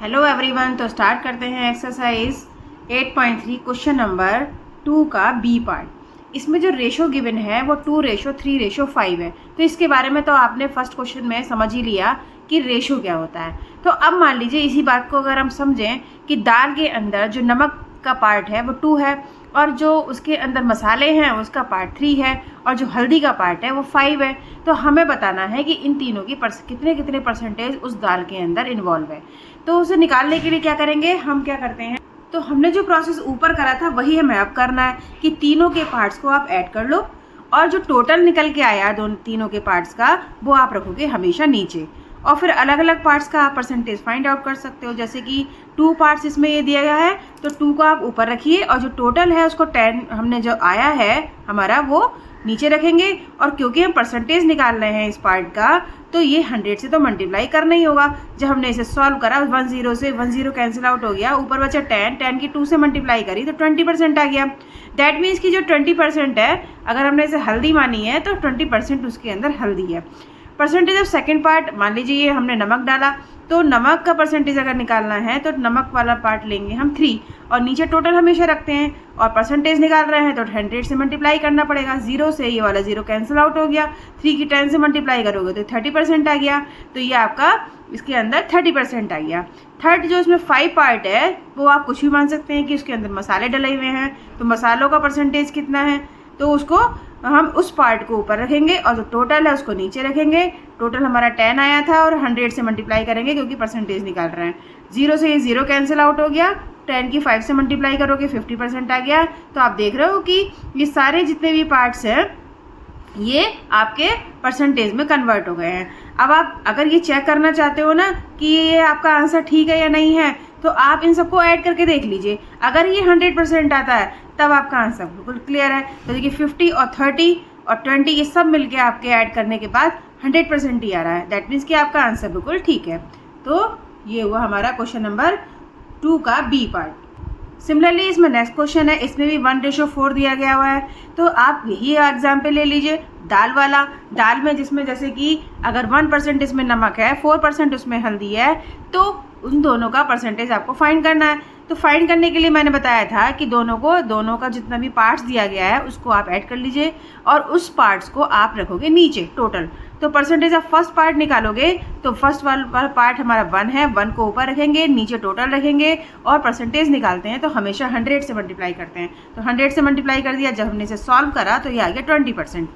Hello everyone, तो start करते हैं एक्सरसाइज 8.3 क्वेश्चन नंबर 2 का बी पार्ट। इसमें जो रेशो गिवन है वो 2:3:5 है। तो इसके बारे में तो आपने फर्स्ट क्वेश्चन में समझ ही लिया कि रेशो क्या होता है। तो अब मान लीजिए इसी बात को अगर हम समझें कि दाल के अंदर जो नमक का पार्ट है वो 2 है और जो उसके अंदर मसाले हैं उसका पार्ट 3 है और जो हल्दी का पार्ट है वो 5 है। तो हमें बताना है कि इन तीनों की कितने कितने परसेंटेज उस दाल के अंदर इन्वॉल्व है। तो उसे निकालने के लिए क्या करेंगे, हम क्या करते हैं, तो हमने जो प्रोसेस ऊपर करा था वही हमें अब करना है कि तीनों के पार्ट्स को आप ऐड कर लो और जो टोटल निकल के आया तीनों के पार्ट्स का वो आप रखोगे हमेशा नीचे और फिर अलग अलग पार्ट्स का आप परसेंटेज फाइंड आउट कर सकते हो। जैसे कि 2 पार्ट्स इसमें ये दिया गया है तो 2 को आप ऊपर रखिए और जो टोटल है उसको 10 हमने जो आया है हमारा वो नीचे रखेंगे। और क्योंकि हम परसेंटेज निकाल रहे हैं इस पार्ट का तो ये 100 से तो मल्टीप्लाई करना ही होगा। जब हमने इसे सॉल्व करा 10 से 10 कैंसिल आउट हो गया, ऊपर बचा 10 की 2 से मल्टीप्लाई करी तो 20% आ गया। दैट मीन्स की जो 20% है अगर हमने इसे हल्दी मानी है तो 20% उसके अंदर हल्दी है। परसेंटेज ऑफ सेकंड पार्ट, मान लीजिए ये हमने नमक डाला तो नमक का परसेंटेज अगर निकालना है तो नमक वाला पार्ट लेंगे हम 3 और नीचे टोटल हमेशा रखते हैं और परसेंटेज निकाल रहे हैं तो 100 से मल्टीप्लाई करना पड़ेगा। 0 से ये वाला 0 कैंसिल आउट हो गया, 3 की 10 से मल्टीप्लाई करोगे तो 30% आ गया। तो ये आपका इसके अंदर 30% आ गया। थर्ड जो इसमें 5 पार्ट है वो आप कुछ भी मान सकते हैं कि उसके अंदर मसाले डले हुए हैं तो मसालों का परसेंटेज कितना है तो उसको हम उस पार्ट को ऊपर रखेंगे और जो टोटल है उसको नीचे रखेंगे। टोटल हमारा 10 आया था और 100 से मल्टीप्लाई करेंगे क्योंकि परसेंटेज निकाल रहे हैं। 0 से ये 0 कैंसिल आउट हो गया, 10 की 5 से मल्टीप्लाई करोगे 50% आ गया। तो आप देख रहे हो कि ये सारे जितने भी पार्ट्स हैं ये आपके परसेंटेज में कन्वर्ट हो गए हैं। अब आप अगर ये चेक करना चाहते हो ना कि ये आपका आंसर ठीक है या नहीं है तो आप इन सबको ऐड करके देख लीजिए। अगर ये 100% आता है तब आपका आंसर बिल्कुल क्लियर है। तो देखिए 50 और 30 और 20 ये सब मिलके आपके ऐड करने के बाद 100% ही आ रहा है। दैट मीन्स कि आपका आंसर बिल्कुल ठीक है। तो ये हुआ हमारा क्वेश्चन नंबर 2 का बी पार्ट। सिमिलरली इसमें नेक्स्ट क्वेश्चन है, इसमें भी 1:4 दिया गया हुआ है। तो आप यही एग्जाम्पल ले लीजिए दाल वाला। दाल में जिसमें जैसे कि अगर 1% इसमें नमक है, 4% उसमें हल्दी है तो उन दोनों का परसेंटेज आपको फाइंड करना है। तो फाइंड करने के लिए मैंने बताया था कि दोनों का जितना भी पार्ट्स दिया गया है उसको आप ऐड कर लीजिए और उस पार्ट्स को आप रखोगे नीचे टोटल। तो परसेंटेज ऑफ फर्स्ट पार्ट निकालोगे तो फर्स्ट वाला पार्ट हमारा 1 है, 1 को ऊपर रखेंगे, नीचे टोटल रखेंगे और परसेंटेज निकालते हैं तो हमेशा 100 से मल्टीप्लाई करते हैं। तो 100 से मल्टीप्लाई कर दिया, जब हमने इसे सॉल्व करा तो ये आ गया 20%।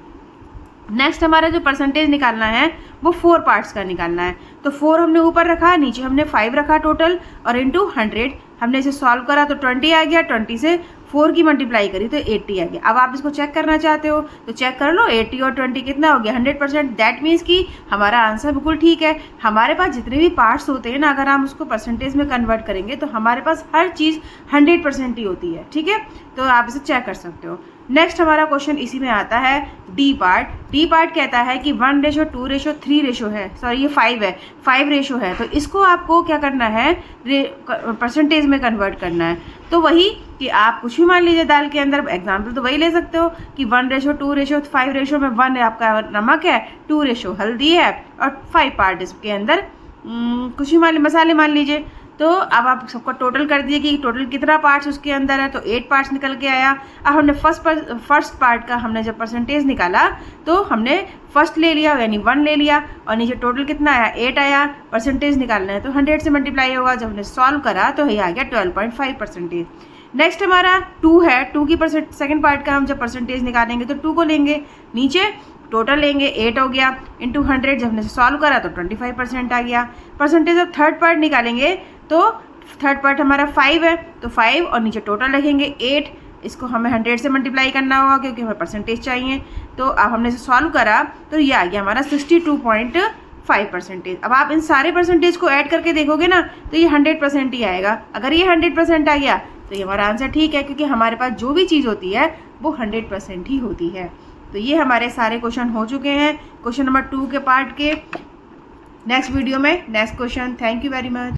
नेक्स्ट हमारा जो परसेंटेज निकालना है वो 4 पार्ट्स का निकालना है। तो 4 हमने ऊपर रखा, नीचे हमने 5 रखा टोटल और इंटू 100 हमने इसे सॉल्व करा तो 20 आ गया। 20 से 4 की मल्टीप्लाई करी तो 80 आ गया। अब आप इसको चेक करना चाहते हो तो चेक कर लो, 80 और 20 कितना हो गया 100%। दैट मीन्स कि हमारा आंसर बिल्कुल ठीक है। हमारे पास जितने भी पार्ट्स होते हैं ना अगर हम उसको परसेंटेज में कन्वर्ट करेंगे तो हमारे पास हर चीज़ 100% ही होती है। ठीक है, तो आप इसे चेक कर सकते हो। नेक्स्ट हमारा क्वेश्चन इसी में आता है डी पार्ट। डी पार्ट कहता है कि 1:2:3 रेशो है, सॉरी ये 5 है, 5 रेशो है। तो इसको आपको क्या करना है, परसेंटेज में कन्वर्ट करना है। तो वही कि आप कुछ भी मान लीजिए दाल के अंदर, एग्जाम्पल तो वही ले सकते हो कि 1:2:5 रेशो में 1 आपका नमक है, 2 रेशो हल्दी है और 5 पार्ट इसके अंदर कुछ भी मसाले मान लीजिए। तो अब आप सबका टोटल कर दिए कि टोटल कितना पार्ट्स उसके अंदर है तो 8 पार्ट्स निकल के आया। अब हमने फर्स्ट पार्ट का हमने जब परसेंटेज निकाला तो हमने फर्स्ट ले लिया यानी 1 ले लिया और नीचे टोटल कितना आया 8 आया। परसेंटेज निकालना है तो 100 से मल्टीप्लाई होगा। जब हमने सॉल्व करा तो ये आ गया 12.5%। नेक्स्ट हमारा 2 है, 2 की सेकंड पार्ट का हम जब परसेंटेज निकालेंगे तो 2 को लेंगे, नीचे टोटल लेंगे 8 हो गया इंटू 100। जब हमने सॉल्व करा तो 25% आ गया। परसेंटेज ऑफ थर्ड पार्ट निकालेंगे तो थर्ड पार्ट हमारा 5 है तो 5 और नीचे टोटल रखेंगे 8। इसको हमें 100 से मल्टीप्लाई करना होगा क्योंकि हमें परसेंटेज चाहिए। तो अब हमने इसे सॉल्व करा तो ये आ गया हमारा 62.5%। अब आप इन सारे परसेंटेज को ऐड करके देखोगे ना तो ये 100% ही आएगा। अगर ये 100% आ गया तो ये हमारा आंसर ठीक है क्योंकि हमारे पास जो भी चीज़ होती है वो 100% ही होती है। तो ये हमारे सारे क्वेश्चन हो चुके हैं क्वेश्चन नंबर 2 के पार्ट के। नेक्स्ट वीडियो में next question. Thank you very much.